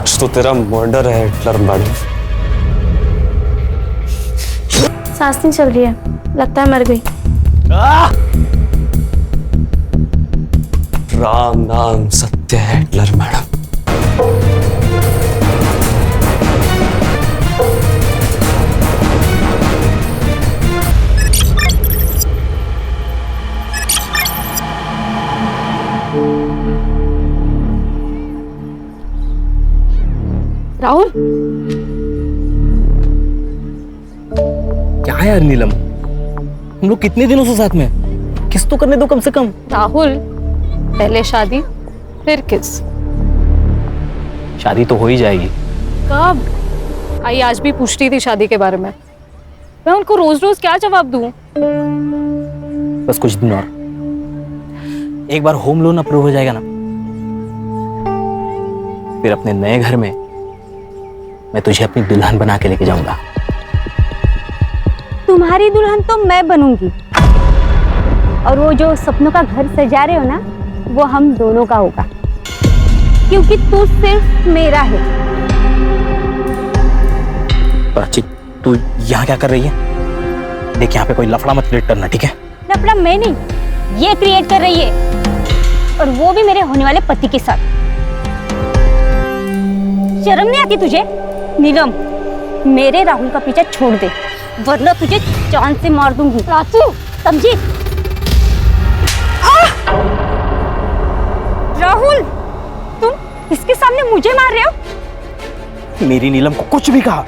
आज तो तेरा मर्डर है हिटलर मैडम। सांस नहीं चल रही है, लगता है मर गई। राम नाम सत्य है हिटलर मैडम। राहुल, क्या है यार नीलम, हम लोग कितने दिनों से साथ में हैं? किस तो करने दो कम से कम। राहुल, पहले शादी फिर किस। शादी तो हो ही जाएगी। कब? आई आज भी पूछती थी शादी के बारे में। मैं उनको रोज रोज क्या जवाब दूं? बस कुछ दिन और, एक बार होम लोन अप्रूव हो जाएगा ना, फिर अपने नए घर में मैं तुझे अपनी दुल्हन बना के लेके जाऊंगा। तुम्हारी दुल्हन तो मैं बनूंगी, और वो जो सपनों का घर सजा रहे हो ना, वो हम दोनों का होगा, क्योंकि तू सिर्फ मेरा है। प्राची, तू यहाँ क्या कर रही है? देख, यहाँ पे कोई लफड़ा मत क्रिएट करना, ठीक है? लफड़ा मैं नहीं, ये क्रिएट कर रही है, और वो भी मेरे होने वाले पति के साथ। शर्म नहीं आती तुझे? नीलम, मेरे राहुल का पीछा छोड़ दे, वरना तुझे जान से मार दूंगी। प्राची, समझी? राहुल, तुम इसके सामने मुझे मार रहे हो? मेरी नीलम को कुछ भी कहा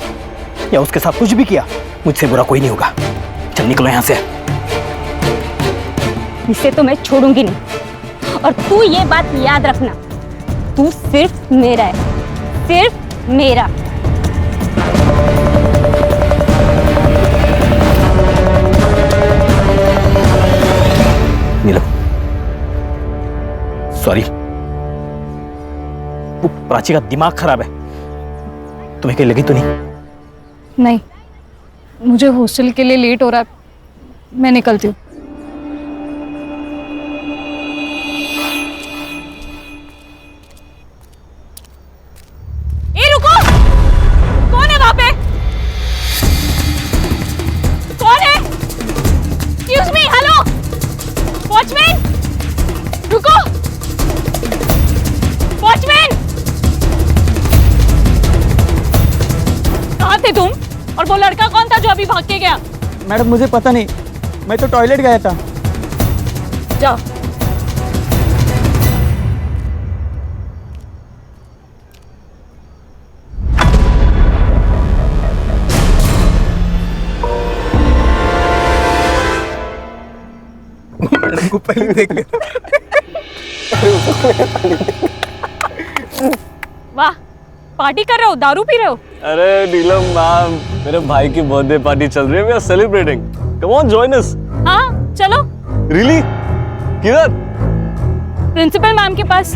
या उसके साथ कुछ भी किया, मुझसे बुरा कोई नहीं होगा। चल निकलो यहाँ से। इसे तो मैं छोड़ूंगी नहीं, और तू ये बात याद रखना, तू सिर्फ मेरा है, सिर्फ मेरा। नीलम, सॉरी, वो प्राची का दिमाग खराब है। तुम्हें कहीं लगी तो नहीं? नहीं, मुझे हॉस्टल के लिए लेट हो रहा है, मैं निकलती हूँ। तुम और वो लड़का कौन था जो अभी भाग के गया? मैडम मुझे पता नहीं, मैं तो टॉयलेट गया था। जाओ। मैडम को पहले देख ले। वाह, पार्टी कर रहे हो, दारू पी रहे हो? अरे नीलम मैम, मेरे भाई की बर्थडे पार्टी चल रही है, we are celebrating. Come on, join us. हाँ चलो। रियली? किधर? प्रिंसिपल मैम के पास।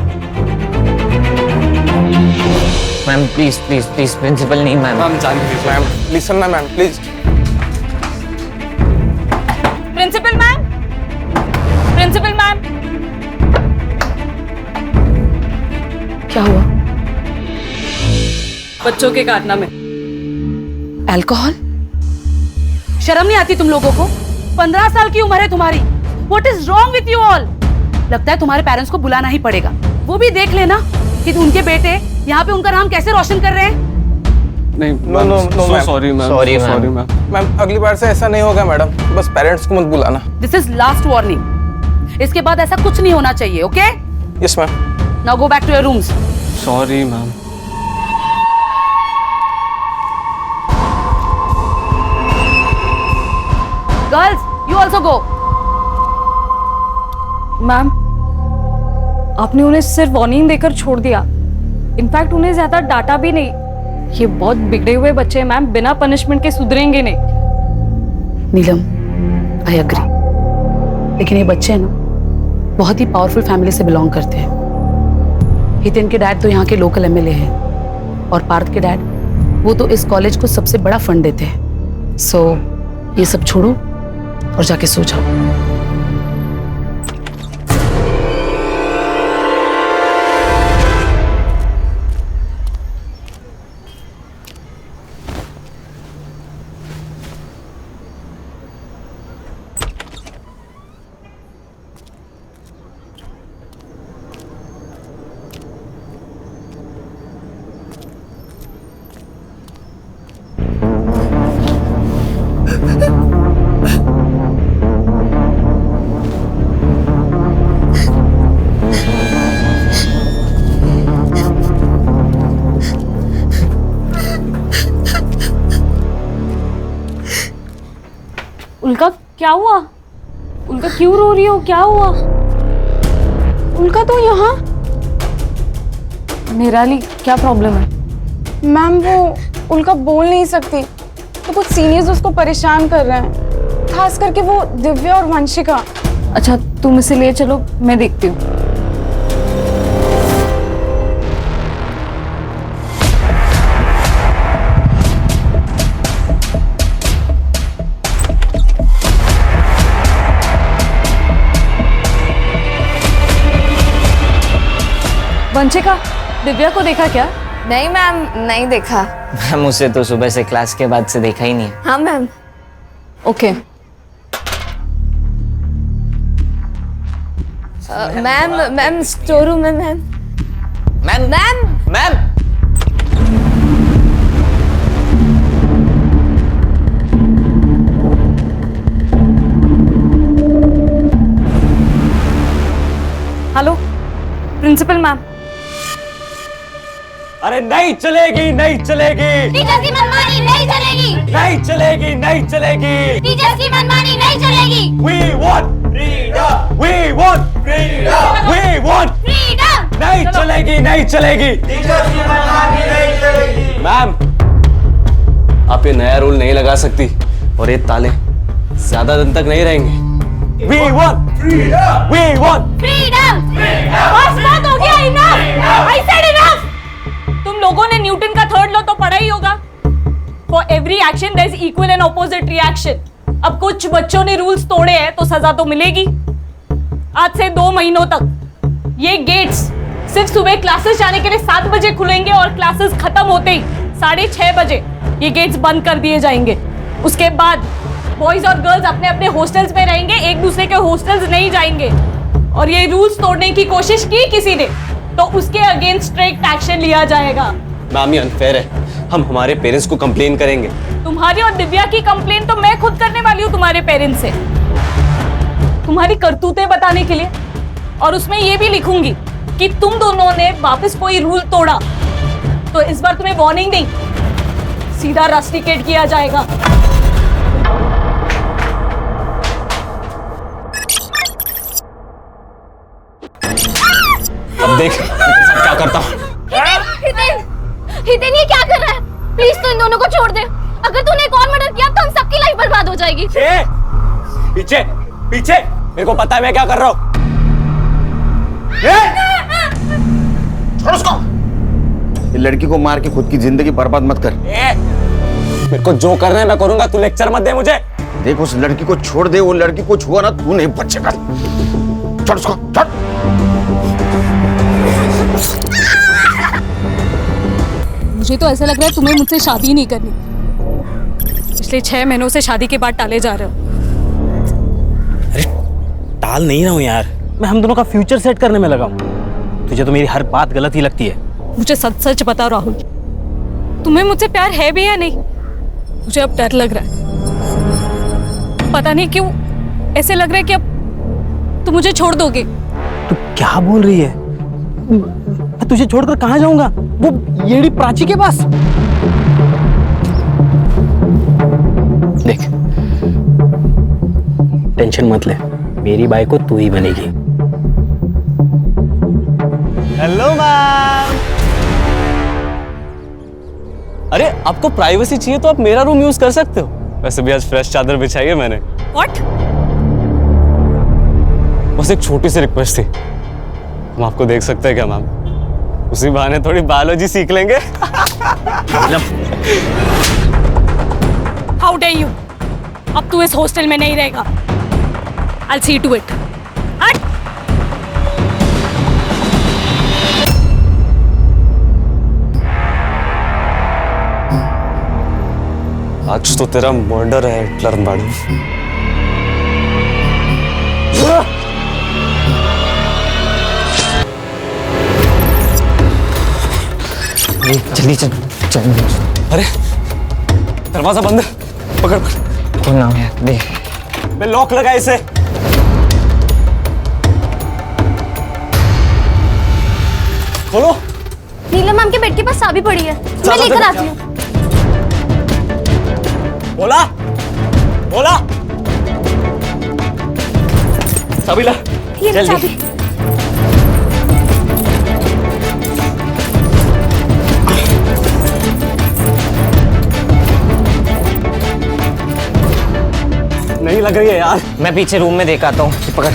Ma'am please please please, principal नहीं मैम। मैम जान प्लीज, मैम लिसन ना ma'am please. Principal ma'am, principal ma'am. क्या हुआ? बच्चों के कारनामे। अल्कोहल? शर्म नहीं आती तुम लोगों को? 15 साल की उम्र है तुम्हारी। What is wrong with you all? लगता है तुम्हारे पेरेंट्स को बुलाना ही पड़ेगा। वो भी देख लेना कि उनके बेटे यहाँ पे उनका नाम कैसे रोशन कर रहे हैं। नहीं, no no no ma'am, sorry ma'am, Sorry, sorry ma'am. Ma'am. Ma'am अगली बार से ऐसा नहीं होगा मैडम, बस पेरेंट्स को मत बुलाना। This is last warning. इसके बाद ऐसा कुछ नहीं होना चाहिए, okay? Yes ma'am. Now go back to your rooms. Sorry ma'am. Girls, you also go. Ma'am, आपने उन्हें सिर्फ वार्निंग देकर छोड़ दिया। इनफैक्ट उन्हें ज्यादा डांटा भी नहीं। ये बहुत बिगड़े हुए बच्चे हैं मैम, बिना पनिशमेंट के सुधरेंगे नहीं। नीलम, आई एग्री, लेकिन ये बच्चे हैं ना, बहुत ही पावरफुल फैमिली से बिलोंग करते हैं। हितेन के डैड तो यहाँ के लोकल एमएलए हैं, और पार्थ के डैड, वो तो इस कॉलेज को सबसे बड़ा फंड देते हैं। सो ये सब छोड़ो और जाके सो जाओ। उल्का क्या हुआ? उल्का क्यों रो रही हो? क्या हुआ? उल्का तो यहाँ। निराली क्या प्रॉब्लम है? मैम वो उल्का बोल नहीं सकती, तो कुछ सीनियर्स उसको परेशान कर रहे हैं, खास करके वो दिव्या और वंशिका। अच्छा तुम इसे ले चलो, मैं देखती हूँ। वंशिका, दिव्या को देखा क्या? नहीं मैम, नहीं देखा। मैम उसे तो सुबह से क्लास के बाद से देखा ही नहीं है। हाँ ma'am. Okay. Ma'am store room में ma'am. Ma'am ma'am ma'am hello principal ma'am. अरे नहीं चलेगी, नहीं चलेगी, टीचर्स की मनमानी नहीं चलेगी। नहीं चलेगी, नहीं चलेगी। टीचर्स की मनमानी नहीं चलेगी। We want freedom. We want freedom. We want freedom. नहीं चलेगी, नहीं चलेगी। मैम, आप ये नया रूल नहीं लगा सकती और ये ताले ज्यादा दिन तक नहीं रहेंगे। We want freedom. We want freedom. बस बात हो गया, इनफ। I said enough। तुम लोगों ने न्यूटन का थर्ड लॉ तो पढ़ा ही होगा। For every action there is equal and opposite reaction. अब कुछ बच्चों ने रूल्स तोड़े हैं तो सजा तो मिलेगी। आज से 2 महीनों तक ये गेट्स सिर्फ सुबह क्लासेस जाने के लिए 7 बजे खुलेंगे और क्लासेस खत्म होते ही 6:30 बजे ये गेट्स बंद कर दिए जाएंगे। उसके बाद बॉयज और गर्ल्स अपने अपने हॉस्टल्स में रहेंगे, एक दूसरे के हॉस्टल्स नहीं जाएंगे। और ये रूल्स तोड़ने की कोशिश की किसी ने तो उसके अगेंस्ट स्ट्रिक्ट एक्शन लिया जाएगा। मैम ये अनफेयर है, हम हमारे पेरेंट्स को कंप्लेन करेंगे। तुम्हारी और दिव्या की कंप्लेन तो मैं खुद करने वाली हूँ तुम्हारे पेरेंट्स से, तुम्हारी करतूतें बताने के लिए। और उसमें ये भी लिखूंगी कि तुम दोनों ने वापस कोई रूल तोड़ा तो इस बार तुम्हें वार्निंग नहीं, सीधा रस्टिकेट किया जाएगा। अब देख क्या करता हूँ। हितेन ये क्या कर रहा है? प्लीज तू इन दोनों को छोड़ दे। अगर तूने एक और मर्डर किया तो हम सबकी लाइफ बर्बाद हो जाएगी। पीछे पीछे, मेरे को पता है मैं क्या कर रहा हूँ। छोड़ उसको। ये लड़की को मार के खुद की जिंदगी बर्बाद मत कर। मेरे को जो करना है मैं करूंगा, तू लेक्चर मत दे मुझे। देख उस लड़की को छोड़ दे, वो लड़की को छुआ ना तू नहीं बचेगा। छोड़ उसको, छोड़। मुझे तो ऐसा लग रहा है तुम्हें मुझसे शादी नहीं करनी। पिछले 6 महीनों से शादी के बाद टाले जा रहे हो। अरे टाल नहीं रहा हूँ यार, मैं हम दोनों का फ्यूचर सेट करने में लगा हूँ। तुझे तो मेरी हर बात गलत ही लगती है। मुझे सच सच बताओ राहुल, तुम्हें मुझसे प्यार है भी या नहीं? मुझे अब डर लग रहा है, पता नहीं क्यों ऐसे लग रहा है कि अब तुम मुझे छोड़ दोगे। तू क्या बोल रही है? मैं तुझे छोड़कर कहाँ जाऊंगा? वो येड़ी प्राची के पास। देख टेंशन मत ले, मेरी बाई को तू ही बनेगी। Hello ma'am. अरे आपको प्राइवेसी चाहिए तो आप मेरा रूम यूज कर सकते हो। वैसे भी आज फ्रेश चादर बिछाई है मैंने। व्हाट? बस एक छोटी सी रिक्वेस्ट थी, हम आपको देख सकते हैं क्या मैम? उसी बहाने थोड़ी बायोलॉजी सीख लेंगे। How day you! अब तू इस हॉस्टल में नहीं रहेगा। I'll see to it. हट! आज तो तेरा मर्डर है हिटलर मैडम। जल्दी चल चल। अरे दरवाजा बंद है, पकड़ पकड़। खोलना है, देख। मैं लॉक लगा इसे। खोलो। नीलम मैम के बेड के पास चाबी पड़ी है, मैं लेकर आती हूँ। बोला बोला चाबी ला ये जल्दी। चाबी। नहीं लग रही है यार। मैं पीछे रूम में देख आता हूँ। पकड़।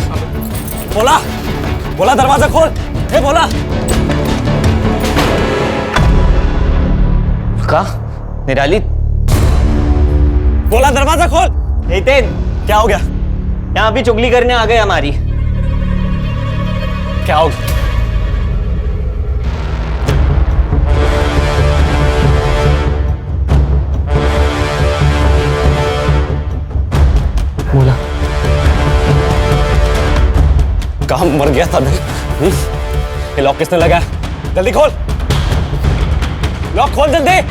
बोला बोला दरवाजा खोल। ए बोला। का निराली। बोला दरवाजा खोल। नितिन, क्या हो गया? यहाँ भी चुगली करने आ गए हमारी। क्या हो गया? बोला कहाँ मर गया था मैं? ये लॉक किसने लगाया? जल्दी खोल, लॉक खोल जल्दी।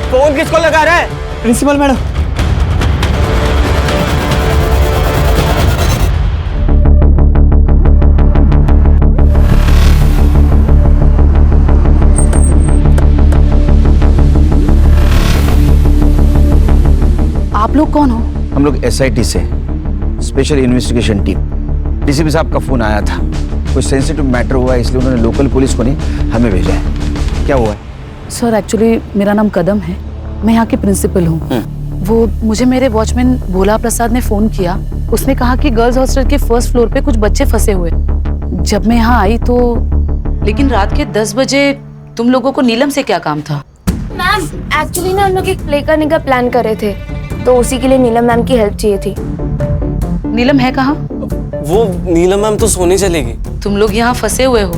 फोन किसको लगा रहा है? Principal madam. आप लोग कौन हो? हम लोग एसआईटी से, स्पेशल इन्वेस्टिगेशन टीम। डीसीपी साहब का फोन आया था, कोई सेंसिटिव मैटर हुआ है, इसलिए उन्होंने लोकल पुलिस को नहीं हमें भेजा है। क्या हुआ है? सर एक्चुअली मेरा नाम कदम है, मैं यहाँ की प्रिंसिपल हूँ। वो मुझे मेरे वॉचमैन भोला प्रसाद ने फोन किया। उसने कहा कि गर्ल्स हॉस्टल के फर्स्ट फ्लोर पे कुछ बच्चे फंसे हुए। जब मैं यहाँ आई तो लेकिन रात के 10 बजे तुम लोगों को नीलम से क्या काम था? मैम एक्चुअली ना हम लोग एक प्ले करने का प्लान कर रहे थे, तो उसी के लिए नीलम मैम की हेल्प चाहिए थी। नीलम है कहाँ? वो नीलम मैम तो सोने चलेगी। तुम लोग यहाँ फंसे हुए हो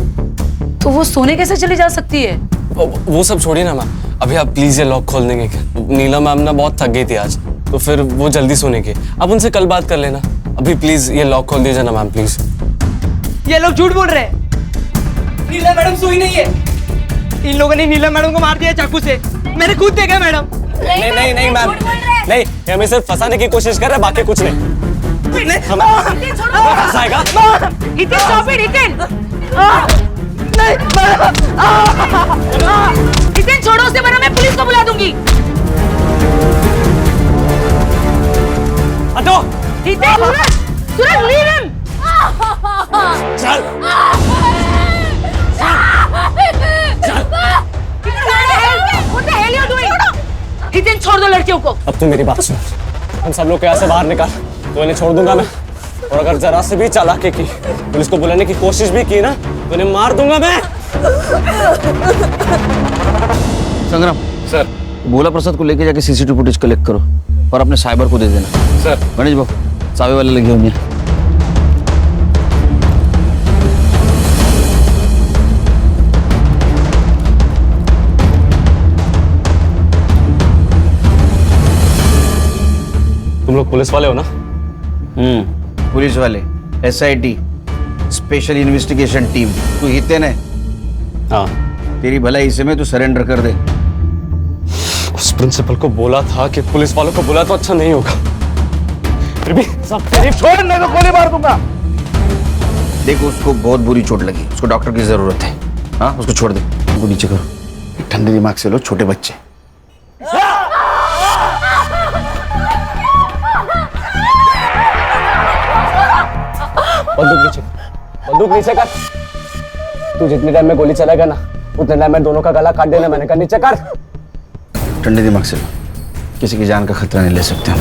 तो वो सोने कैसे चली जा सकती है? वो सब छोड़िए ना मैम, अभी आप प्लीज ये लॉक खोल देंगे क्या? नीलम मैम ना बहुत थक गई थी आज, तो फिर वो जल्दी सोने की। आप उनसे कल बात कर लेना। अभी प्लीज ये लॉक खोल दीजिए ना मैम, प्लीज। ये लोग झूठ बोल रहे हैं। नीलम मैडम सोई नहीं है। इन लोगों ने नीलम मैडम को मार दिया चाकू से। मैंने खुद देखा मैडम। नहीं नहीं नहीं मैम, नहीं, ये हमें सिर्फ फंसाने की कोशिश कर रहे हैं, बाकी कुछ नहीं। फंसाएगा? नितिन छोड़ो उसे, वरना मैं पुलिस को बुला दूंगी। हटो। चल। नितिन छोड़ दो लड़कियों को। अब तू मेरी बात सुन, हम सब लोग को यहाँ से बाहर निकाल, तो इन्हें छोड़ दूंगा मैं। और अगर जरा से भी चालाकी की, पुलिस को बुलाने की कोशिश भी की ना, तो इन्हें मार दूंगा मैं। संग्राम सर। भोला प्रसाद को लेके जाके सीसीटीवी फुटेज कलेक्ट करो और अपने साइबर को दे देना। सर। गणेश बाबू चाबी वाले लगे होंगे। तुम लोग पुलिस वाले हो ना? पुलिस वाले, एसआईटी, स्पेशल इन्वेस्टिगेशन टीम। तू हितेन है? हाँ। तेरी भलाई इसे में तू सरेंडर कर दे। उस प्रिंसिपल को बोला था कि पुलिस वालों को बुला तो अच्छा नहीं होगा, फिर भी सब छोड़, नहीं तो गोली मार दूंगा। देखो उसको बहुत बुरी चोट लगी, उसको डॉक्टर की जरूरत है। हाँ उसको छोड़ दे, उनको नीचे करो। ठंडे दिमाग से लो, छोटे बच्चे। बंदूक नीचे कर। तू जितने टाइम में गोली चलाएगा ना, उतने टाइम में दोनों का गला काट देना। मैंने कहा नीचे कर। ठंडे दिमाग से लो, किसी की जान का खतरा नहीं ले सकते हम।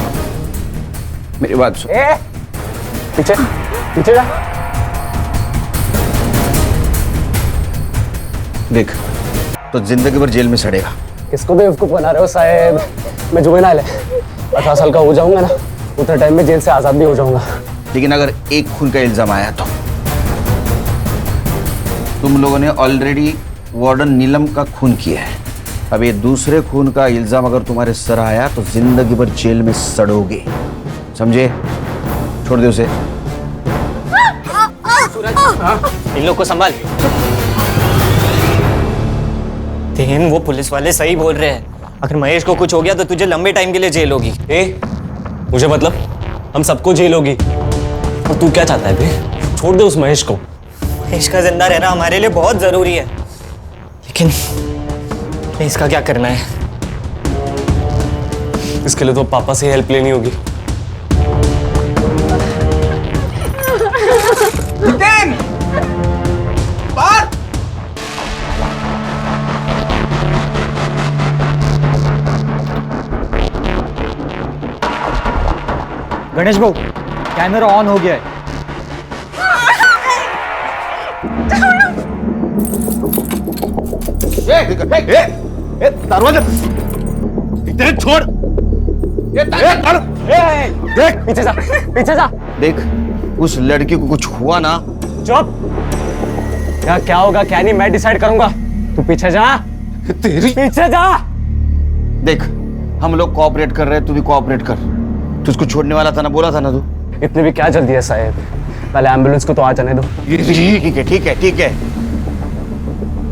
मेरी बात सुन। पीछे पीछे जा। देख तो जिंदगी भर जेल में सड़ेगा। किसको बेवकूफ बना रहे हो साहब? मैं जुवेनाइल है, 18 साल का हो जाऊंगा ना, उतने टाइम में जेल से आजाद भी हो जाऊंगा। लेकिन अगर एक खून का इल्जाम आया तो तुम लोगों ने ऑलरेडी वार्डन नीलम का खून किया है। अब ये दूसरे खून का इल्जाम अगर तुम्हारे सर आया तो जिंदगी भर जेल में सड़ोगे, समझे? छोड़ दे उसे। इन लोग को संभाल। तेन वो पुलिस वाले सही बोल रहे हैं। अगर महेश को कुछ हो गया तो तुझे लंबे टाइम के लिए जेल होगी। मुझे मतलब हम सबको जेल होगी, और तू क्या चाहता है बे? छोड़ दे उस महेश को। महेश का जिंदा रहना हमारे लिए बहुत जरूरी है, लेकिन इसका क्या करना है? इसके लिए तो पापा से हेल्प लेनी होगी। गणेश भाऊ कैमरा ऑन हो गया है। दरवाजा इतने छोड़। देख पीछे जा, पीछे जा। देख, उस लड़की को कुछ हुआ ना, चुप। क्या होगा क्या नहीं मैं डिसाइड करूंगा, तू पीछे जा। तेरी पीछे जा। देख, हम लोग कोऑपरेट कर रहे हैं, तू भी कोऑपरेट कर। तू उसको छोड़ने वाला था ना, बोला था ना तू। इतनी भी क्या जल्दी है साहेब, पहले एम्बुलेंस को तो आ जाने दो। ठीक है ठीक है ठीक है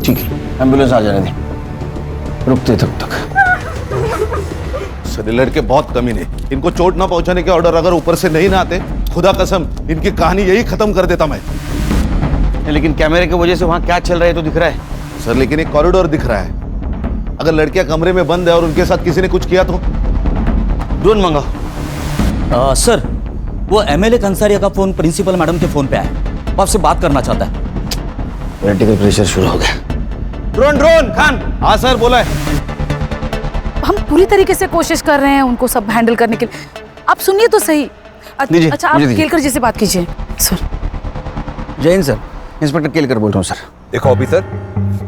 ठीक है, एम्बुलेंस आ जाने दे, रुकते तक। सर लड़के बहुत कमीने, इनको चोट ना पहुंचाने के ऑर्डर अगर ऊपर से नहीं ना आते, खुदा कसम इनकी कहानी यही खत्म कर देता मैं। लेकिन कैमरे की वजह से वहां क्या चल रहा है तो दिख रहा है। सर लेकिन एक कॉरिडोर दिख रहा है, अगर लड़कियां कमरे में बंद है और उनके साथ किसी ने कुछ किया तो। ड्रोन मंगाओ। सर, वो एमएलए कंसारिया का फोन प्रिंसिपल मैडम के फोन पे है, वो आपसे बात करना चाहता है। पॉलिटिकल प्रेशर शुरू हो गया। Drone drone Khan. हाँ सर, बोला है। हम पूरी तरीके से कोशिश कर रहे हैं उनको सब हैंडल करने के लिए। आप सुनिए तो सही। दीजिए, अच्छा, आप मुझे दीजिए। केलकर जी से बात कीजिए। सर, जय हिंद सर, इंस्पेक्टर केलकर बोल रहा हूँ सर। देखो ऑफिसर,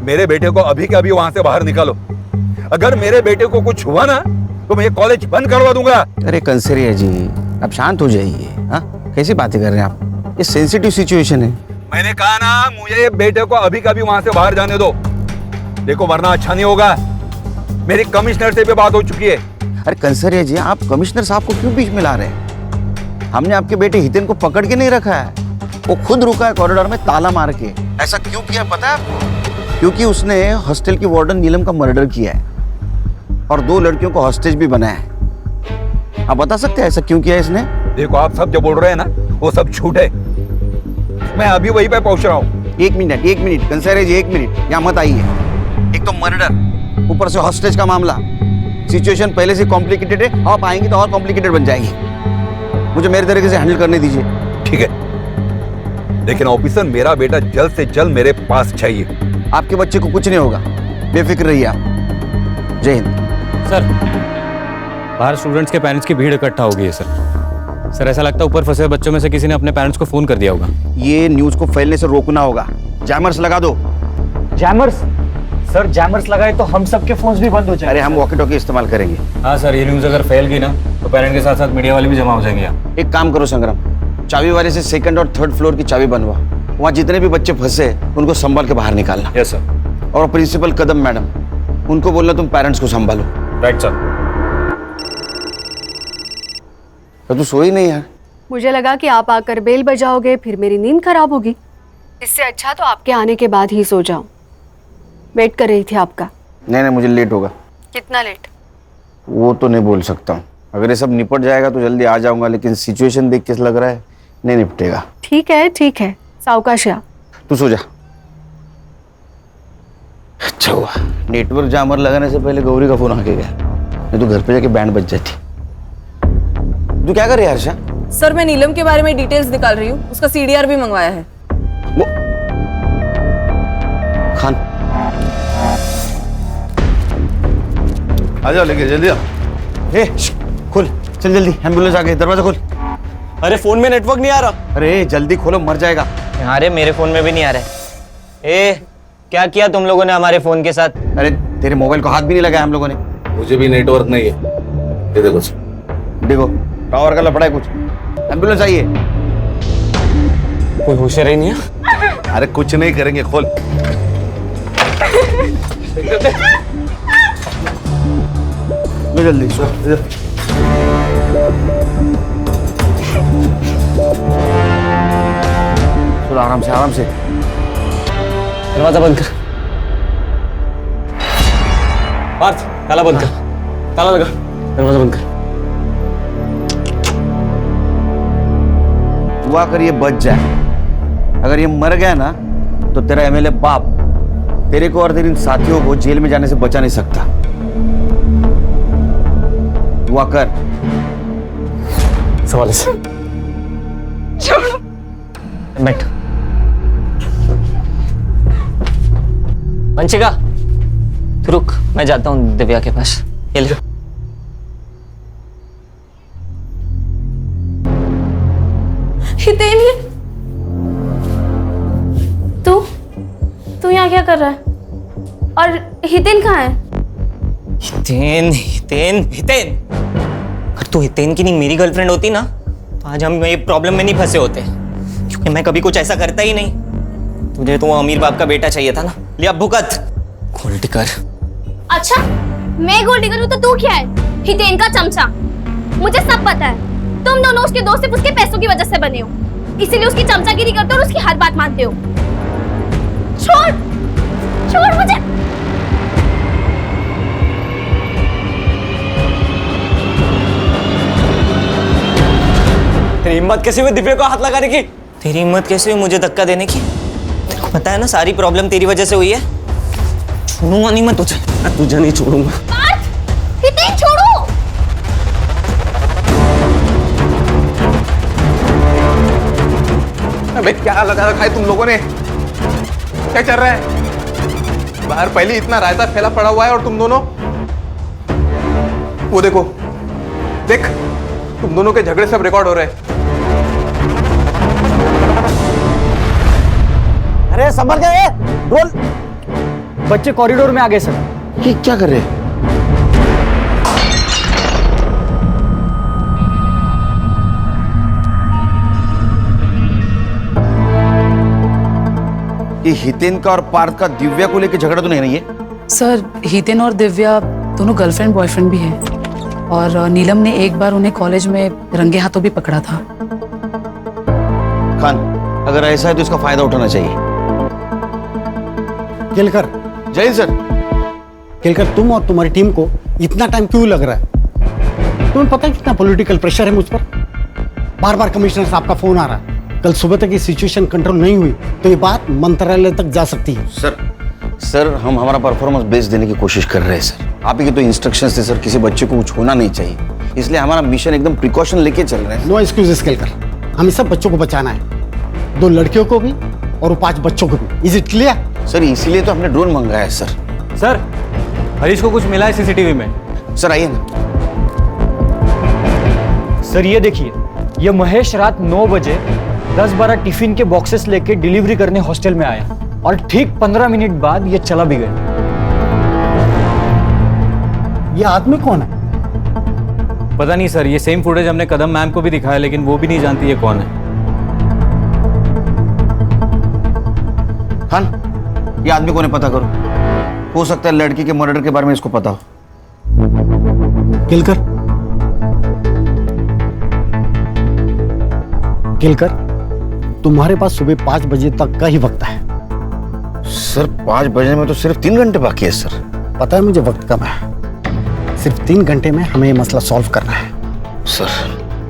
मेरे बेटे को अभी के अभी वहां से बाहर निकालो। अगर मेरे बेटे को कुछ हुआ ना तो मैं ये कॉलेज बंद करवा दूंगा। अरे कंसरिया जी, आप शांत हो जाइए। हाँ, कैसी बातें कर रहे हैं आप, ये सेंसिटिव सिचुएशन है। मैंने कहा ना, मुझे बेटे को अभी कभी वहां से बाहर जाने दो। देखो वरना अच्छा नहीं होगा। मेरी कमिश्नर से भी बात हो चुकी है। अरे कंसरिया जी, आप कमिश्नर साहब को क्यों बीच में ला रहे हैं? हमने आपके बेटे हितेन को पकड़ के नहीं रखा है, वो खुद रुका है कॉरिडोर में ताला मार के। ऐसा क्यों किया पता है आपको? क्योंकि उसने हॉस्टल की वार्डन नीलम का मर्डर किया है और 2 लड़कियों को हॉस्टेज भी बनाया है। आप बता सकते हैं ऐसा क्यों किया इसने? देखो आप सब जो बोल रहे हैं ना, वो सब झूठ है। मैं अभी वहीं पे पहुंच रहा हूँ। एक मिनट कंसरिया जी, 1 मिनट यहाँ मत आइए। एक तो मर्डर, ऊपर से हॉस्टेज का मामला, सिचुएशन पहले से कॉम्प्लिकेटेड है। आप आएंगे तो और कॉम्प्लिकेटेड बन जाएगी। मुझे मेरे तरीके से हैंडल करने दीजिए। ठीक है, लेकिन ऑफिसर मेरा बेटा जल्द से जल्द मेरे पास चाहिए। आपके बच्चे को कुछ नहीं होगा, बेफिक्र रहिए आप। जय हिंद। सर, बाहर स्टूडेंट्स के पेरेंट्स की भीड़ इकट्ठा हो गई है सर। ऐसा लगता है ऊपर फंसे बच्चों में से किसी ने अपने पेरेंट्स को फोन कर दिया होगा। ये न्यूज को फैलने से रोकना होगा। जैमर्स लगा दो। जैमर्स? सर जैमर्स लगाए तो हम सबके फोन्स भी बंद हो जाएंगे। अरे हम वॉकी टॉकी इस्तेमाल करेंगे। हाँ सर, ये न्यूज अगर फैल गई ना तो पेरेंट के साथ साथ मीडिया वाले भी जमा हो जाएंगे यहाँ। एक काम करो संग्राम, चाबी वाले से 2nd और 3rd फ्लोर की चाबी बनवा। वहाँ जितने भी बच्चे फंसे उनको संभाल के बाहर निकालना। Yes sir. और प्रिंसिपल कदम मैडम, उनको बोलना तुम पेरेंट्स को संभालो। Right sir. तो तू सोई नहीं यार? मुझे लगा कि आप आकर बेल बजाओगे, फिर मेरी नींद खराब होगी। इससे अच्छा तो आपके आने के बाद ही सो जाऊं। वेट कर रही थी आपका। नहीं, मुझे लेट होगा। कितना लेट? वो तो नहीं बोल सकता हूँ। अगर ये सब निपट जाएगा तो जल्दी आ जाऊंगा, लेकिन सिचुएशन देख के लग रहा है नहीं निपटेगा। ठीक है, सावकाश। तू सो जा। अच्छा हुआ नेटवर्क जामर लगाने से पहले गौरी का फोन आके गया, नहीं तो घर पे जाके बैंड बज जाती। तू क्या कर रही है हर्षा? सर मैं नीलम के बारे में डिटेल्स निकाल रही हूँ, उसका CDR भी मंगवाया है। वो खान आ जाओ, लेके जल्दी आओ। खोल, चल जल्दी, एम्बुलेंस आ गई, दरवाजा खोल। अरे फोन में नेटवर्क नहीं आ रहा। अरे जल्दी खोलो, मर जाएगा। अरे मेरे फोन में भी नहीं आ रहा है। क्या किया तुम लोगों ने हमारे फोन के साथ? अरे तेरे मोबाइल को हाथ भी नहीं लगाया हम लोगों ने। मुझे भी नेटवर्क नहीं है। ये देखो टावर का लफड़ा है कुछ। एम्बुलेंस आइए। कोई होशियार ही नहीं है। अरे कुछ नहीं करेंगे, खोल। जल्दी आराम से। दरवाजा बंद कर। पार्थ, ताला बंद कर। ताला लगा, दरवाजा बंद कर। दुआ कर ये बच जाए। अगर ये मर गया ना तो तेरा MLA बाप तेरे को और तेरे इन साथियों को जेल में जाने से बचा नहीं सकता। दुआ कर। सवाल से बैठ। वंशिका, तू रुक, मैं जाता हूँ दिव्या के पास। ये ले। हितेन ये तू यहाँ क्या कर रहा है? और हितेन कहाँ है? हितेन हितेन हितेन, अगर तू हितेन की नहीं मेरी गर्लफ्रेंड होती ना तो आज हम ये प्रॉब्लम में नहीं फंसे होते, क्योंकि मैं कभी कुछ ऐसा करता ही नहीं। तुझे तो वो अमीर बाप का बेटा चाहिए था ना, ले अब भुगत। गोल्ड कर। अच्छा, मैं गोल्डी करूँ तो तू क्या है? हितेन का चमचा। मुझे सब पता है, तुम दोनों उसके दोस्त सिर्फ उसके पैसों की वजह से बने हो, इसीलिए उसकी चमचागिरी करते हो और उसकी हर बात मानते हो। छोड़ छोड़ मुझे। तेरी हिम्मत कैसे हुई दिव्या को हाथ लगाने की? तेरी हिम्मत कैसे हुई मुझे धक्का देने की? तेरे को पता है ना सारी प्रॉब्लम तेरी वजह से हुई है। छोड़ूंगा नहीं मैं तुझे, मैं तुझे नहीं छोड़ूंगा। हितेन छोड़ो। अबे क्या लगा रखा है तुम लोगों ने? क्या चल रहा है बाहर? पहले इतना रायता फैला पड़ा हुआ है और तुम दोनों वो देखो, देख तुम दोनों के झगड़े सब रिकॉर्ड हो रहे हैं। अरे संभल गए, बोल। बच्चे कॉरिडोर में आ गए सर। ये क्या कर रहे हैं? ये हितेन का और पार्थ का दिव्या को लेकर झगड़ा तो नहीं है? सर, हितेन और दिव्या दोनों गर्लफ्रेंड बॉयफ्रेंड भी हैं और नीलम ने एक बार उन्हें कॉलेज में रंगे हाथों भी पकड़ा था। खान, अगर ऐसा है तो इसका फायदा उठाना चाहिए। केलकर। जय सर। केलकर, तुम और तुम्हारी टीम को इतना टाइम क्यों लग रहा है? तुम्हें पता है कितना पॉलिटिकल प्रेशर है मुझ पर? बार बार कमिश्नर साहब का फोन आ रहा है। कल सुबह तक ये सिचुएशन कंट्रोल नहीं हुई तो ये बात मंत्रालय तक जा सकती है। सर हम हमारा परफॉर्मेंस बेस देने की कोशिश कर रहे हैं सर। आप ही के तो इंस्ट्रक्शंस थे सर, किसी बच्चे को कुछ होना नहीं चाहिए, इसलिए हमारा मिशन एकदम प्रिकॉशन लेके चल रहे हैं। नो एक्सक्यूजेस केलकर, हमें सब बच्चों को बचाना है, 2 लड़कियों को भी और 5 बच्चों को भी। Is it clear? सर इसीलिए तो हमने ड्रोन मंगाया है सर। सर, हरीश को कुछ मिला है सीसीटीवी में। सर आइए ना। सर ये देखिए, ये महेश रात 9 बजे 10-12 टिफिन के बॉक्सेस लेके डिलीवरी करने हॉस्टल में आया और ठीक 15 मिनट बाद ये चला भी गया। ये आदमी कौन है? पता नहीं सर, ये सेम फुटेज हमने कदम मैम को भी दिखाया लेकिन वो भी नहीं जानती ये कौन है। खान, ये आदमी कौन है पता करो, हो सकता है लड़की के मर्डर के बारे में इसको पता हो। केलकर, केलकर, तुम्हारे पास सुबह 5 बजे तक का ही वक्त है। सर 5 बजे में तो सिर्फ 3 घंटे बाकी है सर। पता है मुझे वक्त कम है, सिर्फ 3 घंटे में हमें ये मसला सॉल्व करना है। सर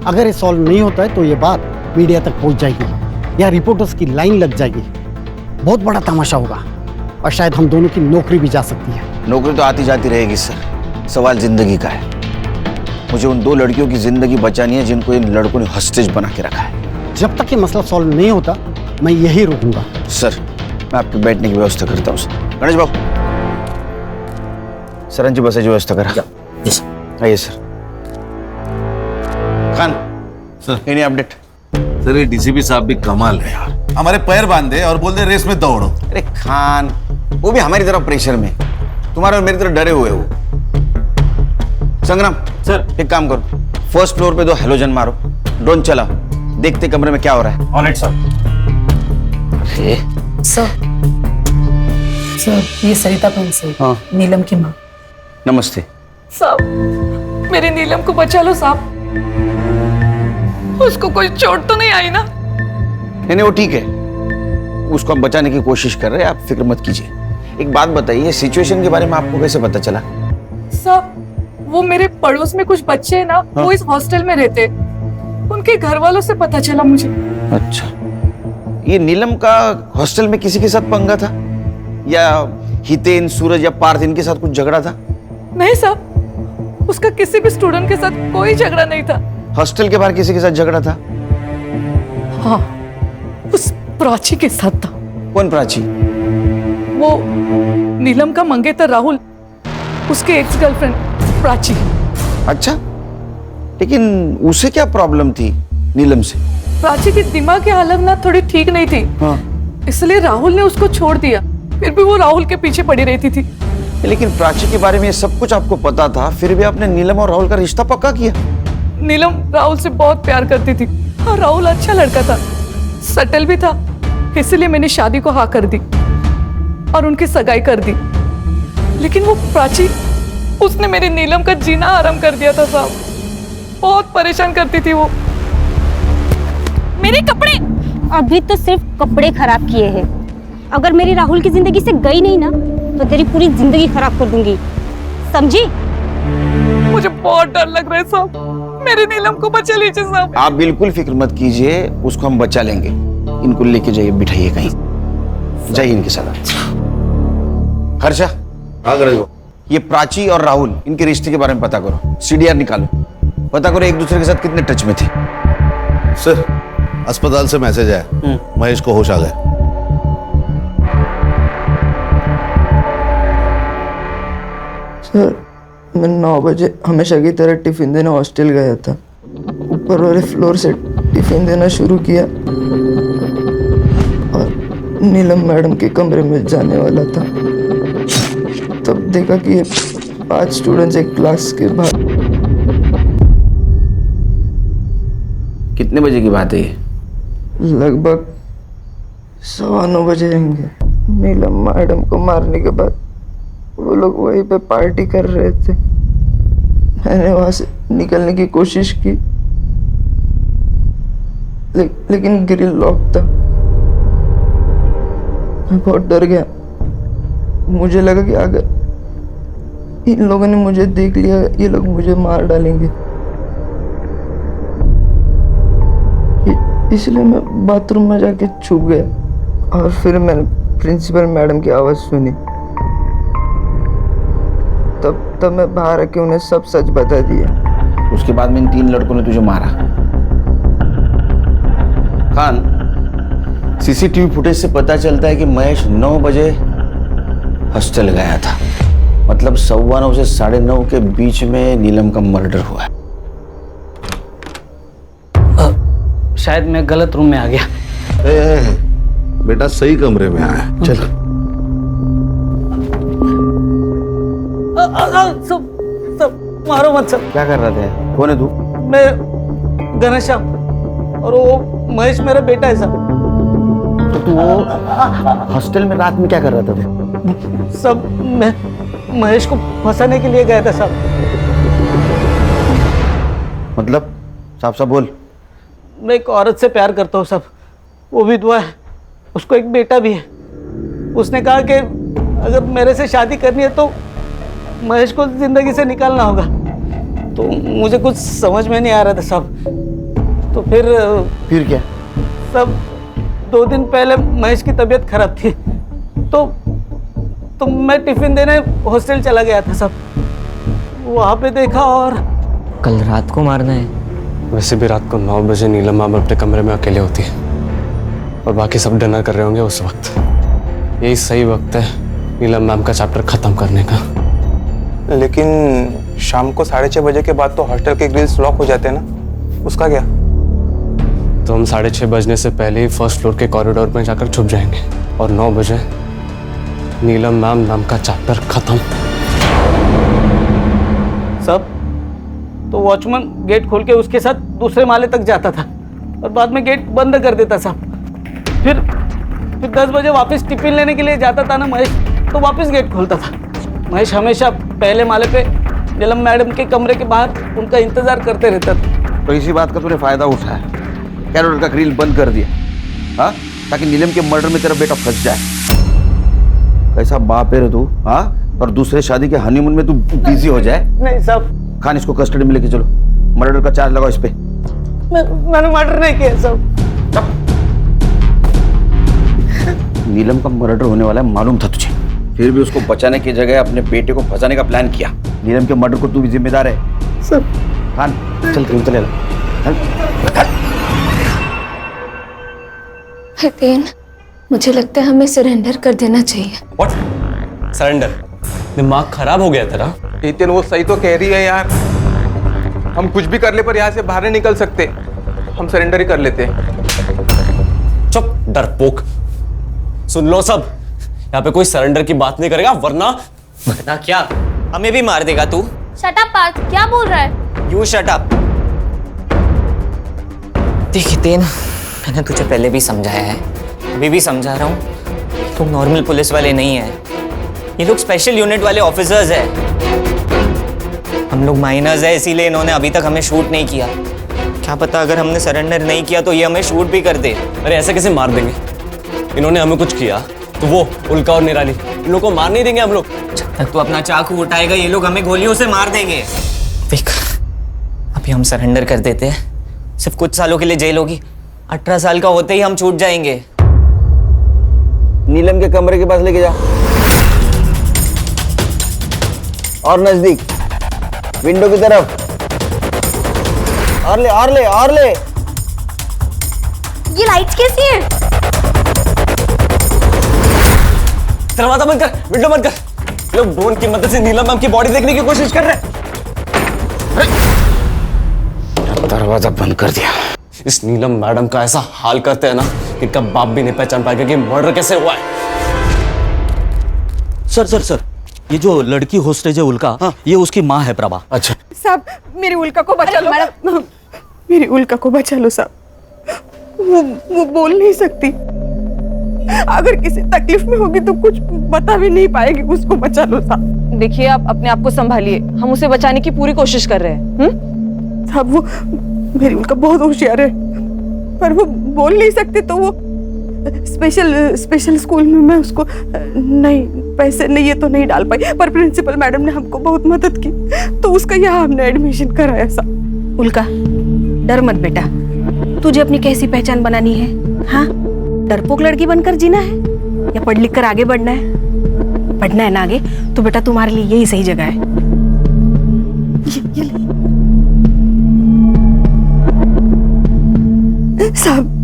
अगर ये सॉल्व नहीं होता है तो ये बात मीडिया तक पहुंच जाएगी या रिपोर्टर्स की लाइन लग जाएगी, बहुत बड़ा तमाशा होगा और शायद हम दोनों की नौकरी भी जा सकती है। नौकरी तो आती जाती रहेगी सर, सवाल जिंदगी का है। मुझे उन 2 लड़कियों की जिंदगी बचानी है जिनको इन लड़कों ने हॉस्टेज बना के रखा है। जब तक ये मसला सॉल्व नहीं होता मैं यही रुकूंगा। सर मैं आपके बैठने की व्यवस्था करता हूँ। गणेश बाबू, सर जी बस की व्यवस्था करा। आइए sir. Khan sir, any update? Sir ये डीसीपी साहब भी कमाल है यार, हमारे पैर बांधे और बोल दे रेस में दौड़ो। अरे खान, वो भी हमारी तरफ प्रेशर में, तुम्हारे और मेरी तरफ डरे हुए वो। संग्राम सर, एक काम करो, फर्स्ट फ्लोर पे 2 हेलोजन मारो, ड्रोन चलाओ, देखते कमरे में क्या हो रहा है। Alright sir. सर, ये सरिता प्रिंसिपल, हाँ। नीलम की माँ। नमस्ते। साहब, मेरे नीलम को बचा लो साहब, उसको कोई चोट तो नहीं आई ना? नहीं वो ठीक है, उसको हम बचाने की कोशिश कर रहे हैं, आप फिक्र मत कीजिए। एक बात बताइए, सिचुएशन के बारे में आपको कैसे पता चला? साहब, वो मेरे पड़ोस में कुछ बच्चे हैं ना, हाँ? वो इस हॉस्टल में रहते, उनके घर वालों से पता चला मुझे। अच्छा, ये नीलम का हॉस्टल में किसी के साथ पंगा था या हितेन, सूरज या पार्थ इनके साथ कुछ झगड़ा था? नहीं साहब, उसका किसी भी स्टूडेंट के साथ कोई झगड़ा नहीं था। हॉस्टल के बाहर किसी के साथ झगड़ा था? हाँ, उस प्राची के साथ था। कौन प्राची? वो नीलम का मंगेतर राहुल, उसके एक्स गर्लफ्रेंड प्राची। अच्छा, लेकिन उसे क्या प्रॉब्लम थी नीलम से? प्राची की दिमाग की हालत ना थोड़ी ठीक नहीं थी। इसलिए राहुल ने उसको छोड़ दिया। फिर भी वो राहुल के पीछे पड़ी रहती थी। लेकिन प्राची के बारे में ये सब कुछ आपको पता था, फिर भी आपने नीलम और राहुल का रिश्ता पक्का किया। नीलम राहुल से बहुत प्यार करती थी और राहुल अच्छा लड़का था, सटल भी था। इसलिए मैंने शादी को हाँ कर दी और उनकी सगाई कर दी। लेकिन वो प्राची, उसने मेरी नीलम का जीना आराम कर दिया था साहब। बहुत परेशान करती थी वो। मेरे कपड़े अभी तो सिर्फ कपड़े खराब किए हैं। अगर मेरी राहुल की जिंदगी से गई नहीं ना तो तेरी पूरी जिंदगी खराब कर दूंगी, समझी? मुझे बहुत डर लग रहा है साहब। मेरी नीलम को बचा लीजिए साहब। आप बिल्कुल फिक्र मत कीजिए, उसको हम बचा लेंगे। इनको लेके जाइए, बिठाइए कहीं, जाइए इनके साथ। हर्षा, ये प्राची और राहुल, इनके रिश्ते के बारे में पता करो। सीडीआर निकालो, पता करो एक दूसरे के साथ कितने टच में थे। सर, अस्पताल से मैसेज आया, महेश को होश आ गया। सर, मैं 9 बजे हमेशा की तरह टिफिन देने हॉस्टल गया था। ऊपर वाले फ्लोर से टिफिन देना शुरू किया और नीलम मैडम के कमरे में जाने वाला था। तब देखा कि ये 5 स्टूडेंट्स एक क्लास के बाहर। कितने बजे की बात है ये? लगभग 9:15 बजे होंगे। नीलम मैडम को मारने के बाद वो लोग वहीं पे पार्टी कर रहे थे। मैंने वहां से निकलने की कोशिश की, लेकिन ग्रिल लॉक था। मैं बहुत डर गया। मुझे लगा कि अगर इन लोगों ने मुझे देख लिया, ये लोग मुझे मार डालेंगे। इसलिए मैं बाथरूम में जाके छुप गया और फिर मैंने प्रिंसिपल मैडम की आवाज़ सुनी। तब मैं बाहर आके उन्हें सब सच बता दिया। उसके बाद में इन 3 लड़कों ने तुझे मारा। खान, सीसीटीवी फुटेज से पता चलता है कि महेश 9 बजे हॉस्टल गया था। मतलब 9:15 से 9:30 के बीच में नीलम का मर्डर हुआ है। शायद मैं गलत रूम में आ गया। बेटा सही कमरे में आया, चल। सब मारो मत सब। क्या कर रहे थे? कौन है तू? मैं घनश्याम और वो महेश मेरा बेटा है साहब। तो तू वो हॉस्टल में रात में क्या कर रहा था तू? सब मैं महेश को फंसाने के लिए गया था साहब। मतलब साफ साफ बोल। मैं एक औरत से प्यार करता हूँ साहब, वो विधवा है, उसको एक बेटा भी है। उसने कहा कि अगर मेरे से शादी करनी है तो महेश को जिंदगी से निकालना होगा। तो मुझे कुछ समझ में नहीं आ रहा था साहब। तो फिर क्या? सब 2 दिन पहले महेश की तबीयत खराब थी, तो मैं टिफिन देने हॉस्टल चला गया था साहब। वहाँ पे देखा और कल रात को मारना है। वैसे भी रात को 9 बजे नीलम मैम अपने कमरे में अकेले होती है और बाकी सब डिनर कर रहे होंगे उस वक्त। यही सही वक्त है नीलम मैम का चैप्टर खत्म करने का। लेकिन शाम को 6:30 बजे के बाद तो हॉस्टल के ग्रिल्स लॉक हो जाते हैं ना, उसका क्या? तो हम 6:30 बजने से पहले ही फर्स्ट फ्लोर के कॉरिडोर में जाकर छुप जाएंगे और 9 बजे नीलम मैम नाम का चैप्टर खत्म। सब तो वॉचमैन गेट खोल के उसके साथ दूसरे माले तक जाता था और बाद में गेट बंद कर देता साहब। फिर 10 बजे वापस टिफिन लेने के लिए जाता था ना महेश, तो वापस गेट खोलता था। महेश हमेशा पहले माले पे नीलम मैडम के कमरे के बाहर उनका इंतजार करते रहता था। तो इसी बात का तूने फायदा उठाया, कैरोटर का ग्रिल बंद कर दिया, हाँ, ताकि नीलम के मर्डर में तेरा बेटा फंस जाए। कैसा बाप है रे तू, हाँ? और दूसरे शादी के हनीमून में तू बिजी हो जाए। नहीं साहब। खान, इसको कस्टडी में लेके चलो, मर्डर का चार्ज लगाओ इस पे। मैंने मर्डर नहीं किया साहब। नीलम का मर्डर होने वाला है मालूम था तुझे, फिर भी उसको बचाने की जगह अपने बेटे को फंसाने का प्लान किया। नीलम के मर्डर को तू भी जिम्मेदार है सर। खान चल, चले हितेन, मुझे लगता है हमें सरेंडर कर देना चाहिए। What? सरेंडर? दिमाग खराब हो गया तेरा? हितेन वो सही तो कह रही है यार, हम कुछ भी कर ले पर यहाँ से बाहर नहीं निकल सकते। हम सरेंडर ही कर लेते हैं। चुप डरपोक। सुन लो सब, यहाँ पे कोई सरेंडर की बात नहीं करेगा वरना क्या हमें भी मार देगा तू? शट अप पार्थ, क्या बोल रहा है? You shut up. देख हितेन, मैंने तुझे पहले भी समझाया है, अभी भी समझा रहा हूँ, तुम नॉर्मल पुलिस वाले नहीं है, ये लोग स्पेशल यूनिट वाले ऑफिसर्स हैं। हम लोग माइनर्स है, इसीलिए इन्होंने अभी तक हमें शूट नहीं किया। क्या पता अगर हमने सरेंडर नहीं किया तो ये हमें शूट भी कर दे। अरे ऐसे कैसे मार देंगे? इन्होंने हमें कुछ किया तो वो उल्का और निराली, इन लोगों को मार नहीं देंगे हम लोग। जब तक तू अपना चाकू उठाएगा ये लोग हमें गोलियों से मार देंगे। देख, अभी हम सरेंडर कर देते हैं, सिर्फ कुछ सालों के लिए जेल होगी, 18 साल का होते ही हम छूट जाएंगे। नीलम के कमरे के पास लेके जा, और नजदीक विंडो की तरफ, और ले और ले और ले। ये लाइट्स कैसी है? दरवाजा बंद कर, विंडो बंद कर। लोग ड्रोन की मदद से नीलम मैम की बॉडी देखने की कोशिश कर रहे हैं। दरवाजा बंद कर दिया। इस नीलम मैडम का ऐसा हाल करते हैं ना कि कब बाप भी नहीं पहचान पाएगा कि मर्डर कैसे हुआ है। सर सर सर, ये जो लड़की होस्टेज है उल्का, हाँ, ये उसकी माँ है प्रभा। अच्छा साहब, मेरी उल्का को बचा लो मैडम, मेरी उल्का को बचा लो साहब, वो बोल नहीं सकती, अगर किसी तकलीफ में होगी तो कुछ बता भी नहीं पाएगी, उसको बचा लो साहब। देखिए आप अपने आप को संभालिए, हम उसे बचाने की पूरी कोशिश कर रहे हैं। साहब वो मेरी उल्का बहुत होशियार है, पर वो बोल नहीं सकती, तो वो स्पेशल स्कूल में मैं उसको नहीं पैसे नहीं ये तो नहीं डाल पाई, पर प्रिंसिपल मैडम ने हमको बहुत मदद की, तो उसका यहाँ हमने एडमिशन कराया साहब। उल्का, डर मत बेटा, तुझे अपनी कैसी पहचान बनानी है? हाँ, डरपोक लड़की बनकर जीना है या पढ़ लिख कर आगे बढ़ना है? पढ़ना है ना आगे, तो बेटा तुम्हारे लिए यही सही जगह है। साहब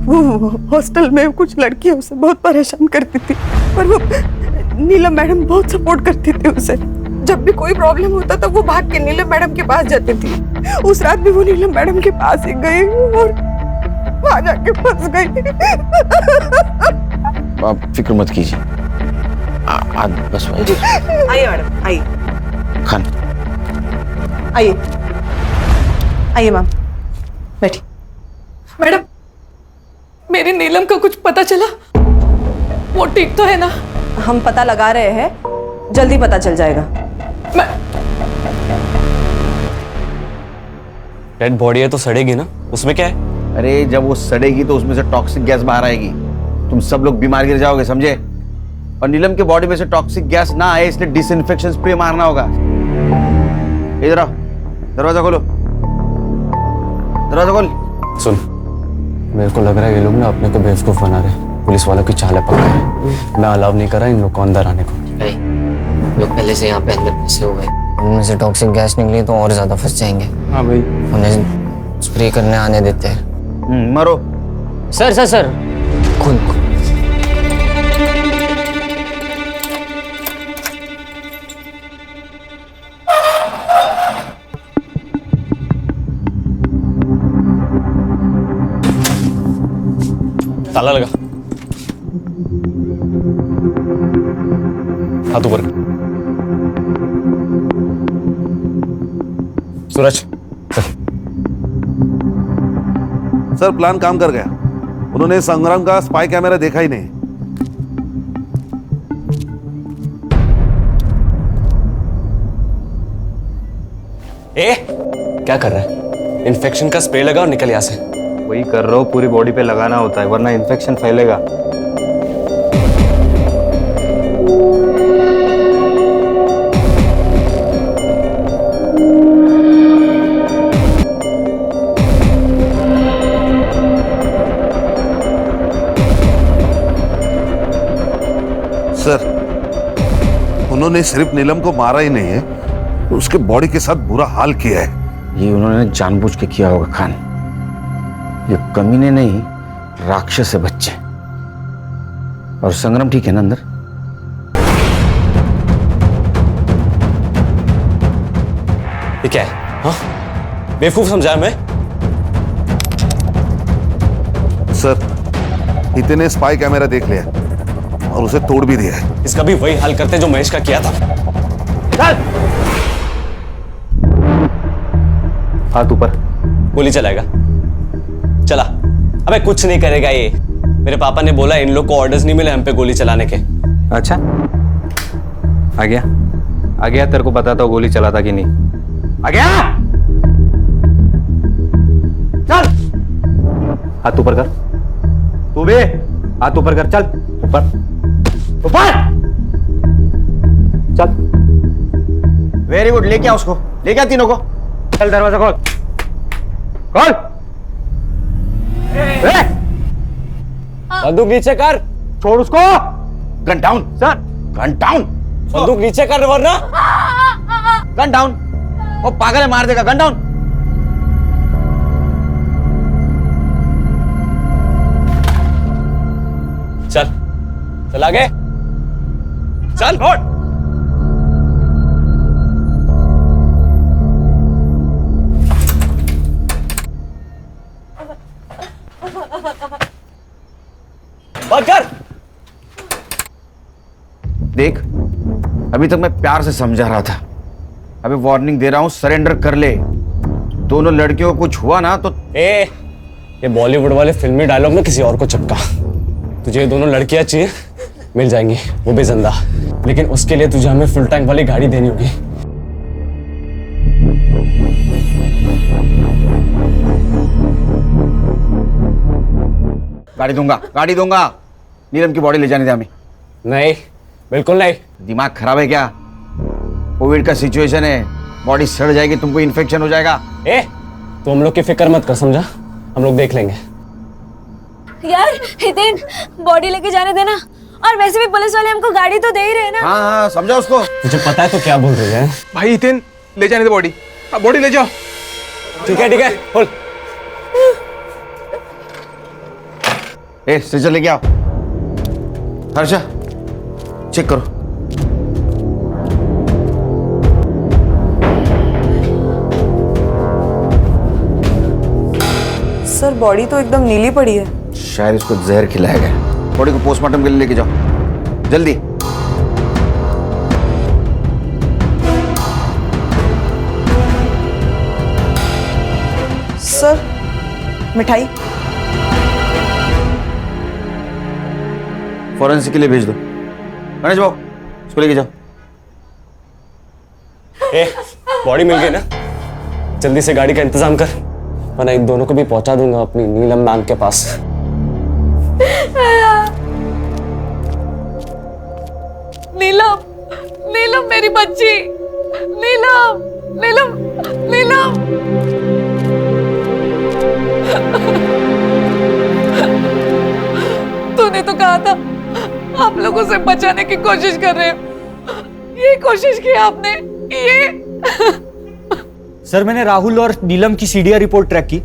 वो हॉस्टल में कुछ लड़कियां उसे बहुत परेशान करती थी, पर वो नीलम मैडम बहुत सपोर्ट करती थी उसे। जब भी कोई प्रॉब्लम होता था वो भाग के नीलम मैडम के पास जाती थी। उस रात भी वो नीलम मैडम के पास ही गई और वहां जाके फंस गई। आप फिक्र मत कीजिए, बस आइए मैडम, आइए। खान आइए आइए मैम, बैठी। मैडम, मेरी नीलम का कुछ पता चला? वो ठीक तो है ना? हम पता लगा रहे हैं, जल्दी पता चल जाएगा। डेड बॉडी है तो सड़ेगी ना, उसमें क्या है? अरे जब वो सड़ेगी तो उसमें से टॉक्सिक गैस बाहर आएगी, तुम सब लोग बीमार गिर जाओगे, समझे? और नीलम के बॉडी में से टॉक्सिक गैस ना आए इसलिए डिसइंफेक्शन स्प्रे मारना होगा। इधर आओ, दरवाजा खोलो, दरवाजा खोल। सुन, मेरे को लग रहा है ये लोग ना अपने को बेवकूफ बना रहे हैं, पुलिस वालों की चालें पकड़ रहे हैं। मैं अलाउ नहीं कर रहा इन लोग को अंदर आने को। लोग पहले से यहाँ पे अंदर फंसे हुए, उनमें से टॉक्सिक गैस निकली तो और ज्यादा फंस जाएंगे। हाँ भाई, उन्हें स्प्रे करने आने देते हैं। मरो। सर सर सर, खून ताला लगा, हाथ ऊपर। सूरज सर, प्लान काम कर गया, उन्होंने संग्राम का स्पाई कैमरा देखा ही नहीं। क्या कर रहा है? इन्फेक्शन का स्प्रे लगा और निकल यहाँ से। वही कर रहा हूँ, पूरी बॉडी पे लगाना होता है वरना इन्फेक्शन फैलेगा। सर, उन्होंने सिर्फ नीलम को मारा ही नहीं है, उसके बॉडी के साथ बुरा हाल किया है। ये उन्होंने जानबूझ के किया होगा खान, ये कमीने नहीं राक्षस है बच्चे। और संग्राम ठीक है ना अंदर? ये क्या है? हाँ, बेवकूफ समझा मैं? सर हितेन ने स्पाई कैमरा देख लिया और उसे तोड़ भी दिया है। इसका भी वही हाल करते जो महेश का किया था। चल हाथ ऊपर। गोली चलाएगा? चला। अबे कुछ नहीं करेगा ये। मेरे पापा ने बोला इन लोग को ऑर्डर्स नहीं मिले हम पे गोली चलाने के। अच्छा आ गया तेरे को बताता हूँ गोली चलाता कि नहीं। आ गया। चल हाथ ऊपर कर। तू भी हाथ ऊपर कर। चल ऊपर ऊपर चल। वेरी गुड, लेके आ उसको, लेके आ तीनों को। चल दरवाजा खोल खोल। बंदूक नीचे कर। छोड़ उसको। Gun down sir. Gun down. बंदूक नीचे कर वरना। Gun down. वो पागल है, मार देगा। Gun down. चल चल आगे चल। बंद कर। देख, अभी तक मैं प्यार से समझा रहा था, अभी वार्निंग दे रहा हूं, सरेंडर कर ले। दोनों लड़कियों को कुछ हुआ ना तो ये बॉलीवुड वाले फिल्मी डायलॉग में किसी और को चिपका। तुझे ये दोनों लड़कियां चाहिए, मिल जाएंगी, वो भी जिंदा। लेकिन उसके लिए तुझे हमें फुल टैंक वाली गाड़ी देनी होगी। गाड़ी दूंगा। नीलम की बॉडी ले जाने दे हमें। नहीं, बिल्कुल नहीं। दिमाग खराब है क्या? कोविड का सिचुएशन है, बॉडी सड़ जाएगी, तुमको इन्फेक्शन हो जाएगा। तो हम लोग की फिक्र मत कर, समझा? हम लोग देख लेंगे। यार हितेन, बॉडी लेके जाने देना। और वैसे भी पुलिस वाले हमको गाड़ी तो दे ही रहे हैं ना। हाँ, समझा उसको। तुझे पता है तो क्या बोल रही है? भाई हितेन, ले जाने दे बॉडी। बॉडी ले जाओ। ठीक है बोल। स्ट्रेचर लेके आओ। हर्षा, चेक करो। सर बॉडी तो एकदम नीली पड़ी है। शायद इसको जहर खिलाया गया। बॉडी को पोस्टमार्टम के लिए लेके जाओ जल्दी। सर मिठाई फॉरेंसिक के लिए भेज दो। गणेश बाबू, इसको लेके जाओ। बॉडी मिल गई ना? जल्दी से गाड़ी का इंतजाम कर, वरना इन दोनों को भी पहुंचा दूंगा अपनी नीलम मैम के पास। नीलम, नीलम मेरी बच्ची। नीलम, नीलम, नीलम। तूने तो कहा था आप लोगों से बचाने की कोशिश कर रहे हो। ये कोशिश की आपने, ये। सर मैंने राहुल और नीलम की सीडीआर रिपोर्ट ट्रैक की।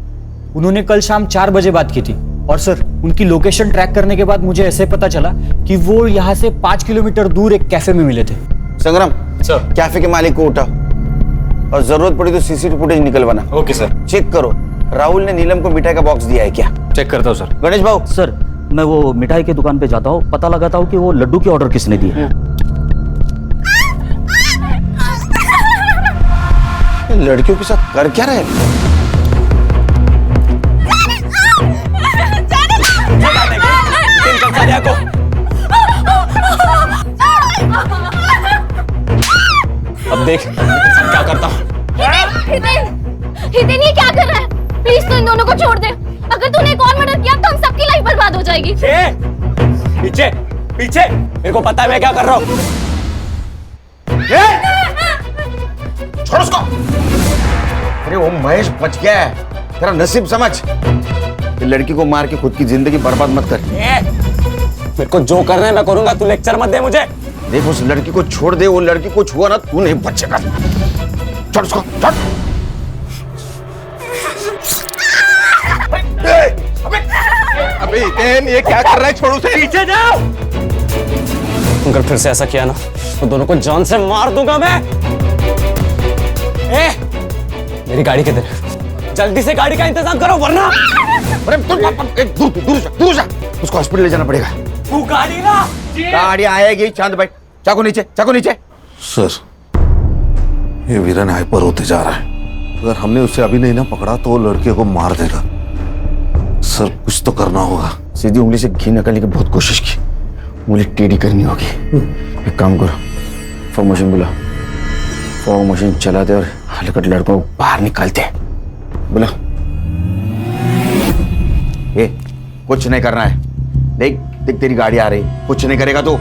उन्होंने कल शाम 4 बजे बात की थी। और सर उनकी लोकेशन ट्रैक करने के बाद मुझे ऐसे पता चला कि वो यहाँ से 5 किलोमीटर दूर एक कैफे में मिले थे। संग्राम सर, कैफे के मालिक को उठाओ और जरूरत पड़ी तो सीसीटीवी फुटेज निकलवाना। Okay sir. चेक करो राहुल ने नीलम को मिठाई का बॉक्स दिया है क्या? चेक करता हूँ सर। गणेश भाऊ, सर मैं वो मिठाई की दुकान पे जाता हूँ, पता लगाता हूँ कि वो लड्डू की ऑर्डर किसने दी है। लड़कियों के साथ कर क्या रहे? अब देख क्या करता हूँ। हितेन ये क्या कर रहा है? प्लीज तो इन दोनों को छोड़ दे। अगर तूने एक और मर्डर किया तो हम सबकी लाइफ बर्बाद हो जाएगी। पीछे पीछे, मेरे को पता है मैं क्या कर रहा हूँ। छोड़ उसको। अरे वो महेश बच गया है, तेरा नसीब समझ। ये लड़की को मार के खुद की जिंदगी बर्बाद मत कर। मेरे को जो करना है मैं करूंगा, तू लेक्चर मत दे मुझे। देख उस लड़की को छोड़ दे, वो लड़की को छुआ ना तू नहीं बचेगा। छोड़ उसको, छोड़। अबे हितेन, ये क्या कर रहा है? छोड़ उसे। पीछे जाओ। अगर फिर से ऐसा किया ना तो दोनों को जान से मार दूंगा मैं। मेरी गाड़ी किधर है? जल्दी से गाड़ी का इंतजाम करो वरना। अरे दूर जा, उसको हॉस्पिटल ले जाना पड़ेगा। तू गाड़ी ना गाड़ी आएगी। चांद भाई चाकू नीचे, चाकू नीचे। सर ये वीरन हाइपर होते जा रहा है, अगर हमने उसे अभी नहीं ना पकड़ा तो वो लड़के को मार देगा। सर कुछ तो करना होगा। सीधी उंगली से घी निकालने की बहुत कोशिश की, उंगली टेढ़ी करनी होगी। एक काम करो, फॉग मशीन बुला, फॉग मशीन चलाते और हलकट लड़कों को बाहर निकालते। बुला। ए, कुछ नहीं करना है। देख देख तेरी गाड़ी आ रही, कुछ नहीं करेगा तो।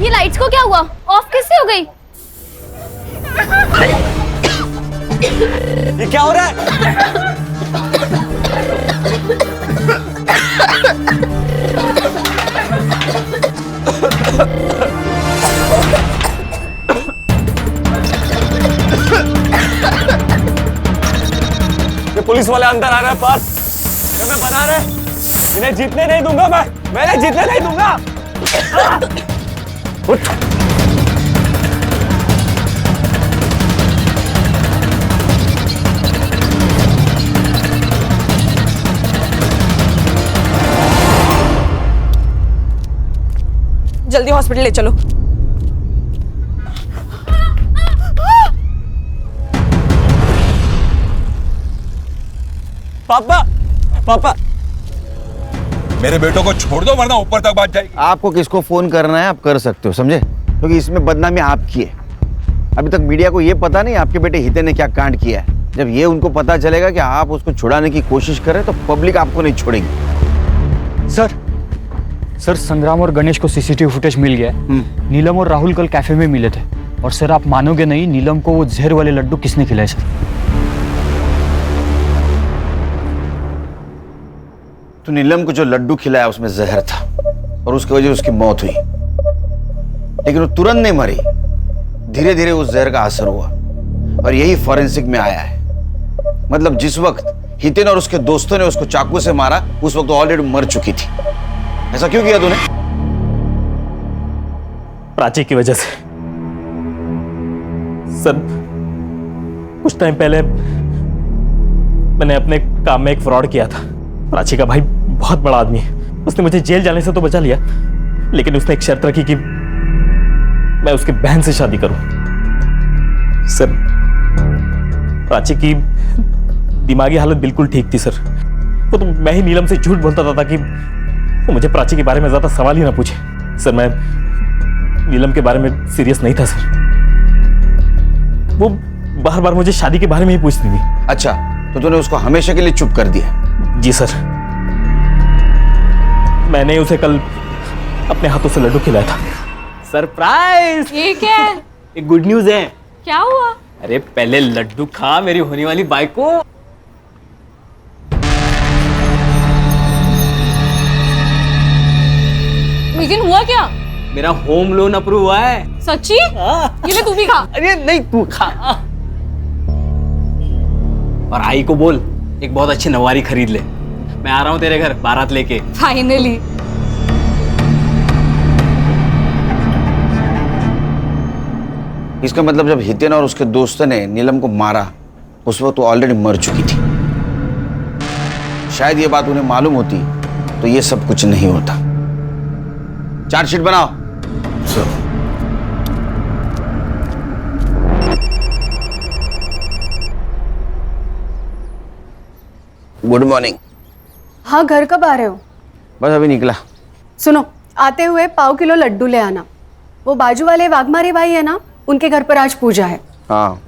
ये लाइट्स को क्या हुआ? ऑफ कैसे हो गई? ये क्या हो रहा है? ये पुलिस वाले अंदर आ रहे हैं पास। मैं बना रहे, इन्हें जीतने नहीं दूंगा। मैंने जीतने नहीं दूंगा। उठ। जल्दी हॉस्पिटल ले चलो। पापा पापा मेरे बेटों को छोड़ दो वरना ऊपर तक बात जाएगी। आपको किसको फोन करना है आप कर सकते हो, समझे? क्योंकि इसमें बदनामी आपकी है। अभी तक मीडिया को ये पता नहीं आपके बेटे हितेन ने क्या कांड किया है। जब ये उनको पता चलेगा कि आप उसको छुड़ाने की कोशिश कर रहे हैं तो पब्लिक आपको नहीं छोड़ेगी। सर संग्राम और गणेश को सीसीटीवी फुटेज मिल गया है। नीलम और राहुल कल कैफे में मिले थे और सर आप मानोगे नहीं, नीलम को वो जहर वाले लड्डू किसने खिलाए सर? तो नीलम को जो लड्डू खिलाया उसमें जहर था और उसकी वजह से उसकी मौत हुई, लेकिन वो तुरंत नहीं मरी। धीरे धीरे उस जहर का असर हुआ और यही फॉरेंसिक में आया है। मतलब जिस वक्त हितेन और उसके दोस्तों ने उसको चाकू से मारा उस वक्त वो ऑलरेडी मर चुकी थी। ऐसा क्यों किया तूने? प्राची की वजह से। सर कुछ टाइम पहले मैंने अपने काम में एक फ्रॉड किया था। प्राची का भाई बहुत बड़ा आदमी है, उसने मुझे जेल जाने से तो बचा लिया, लेकिन उसने एक शर्त रखी कि मैं उसकी बहन से शादी करूं। सर प्राची की दिमागी हालत बिल्कुल ठीक थी सर। वो तो मैं ही नीलम से झूठ बोलता था कि वो मुझे प्राची के बारे में ज्यादा सवाल ही ना पूछे। सर मैं नीलम के बारे में सीरियस नहीं था सर। वो बार बार मुझे शादी के बारे में ही पूछती थी। अच्छा, तो तूने उसको हमेशा के लिए चुप कर दिया? जी सर, मैंने उसे कल अपने हाथों से लड्डू खिलाया था। सरप्राइज! ये क्या है? एक गुड न्यूज है। क्या हुआ? अरे पहले लड्डू खा मेरी होने वाली बाइक को। मीजिन हुआ क्या? मेरा होम लोन अप्रूव हुआ है। सच्ची? ये ले तू भी खा। अरे नहीं तू खा। और आई को बोल एक बहुत अच्छी नवारी खरीद ले। मैं आ रहा हूँ तेरे घर बारात लेके। फाइनली। इसका मतलब जब हितेन और उसके दोस्तों ने नीलम को मारा उस वक्त वो ऑलरेडी मर चुकी थी। शायद ये बात उन्हें मालूम होती तो ये सब कुछ नहीं होता। चार्जशीट बनाओ। Sir good morning. हाँ, घर कब आ रहे हो? बस अभी निकला। सुनो, आते हुए 1.5 किलो लड्डू ले आना। वो बाजू वाले वाघमारे भाई है ना, उनके घर पर आज पूजा है। हाँ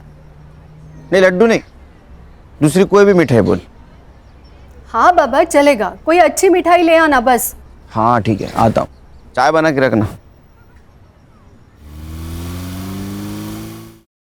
नहीं, लड्डू नहीं, दूसरी कोई भी मिठाई बोल। हाँ बाबा चलेगा, कोई अच्छी मिठाई ले आना बस। हाँ ठीक है, आता हूँ। चाय बना के रखना।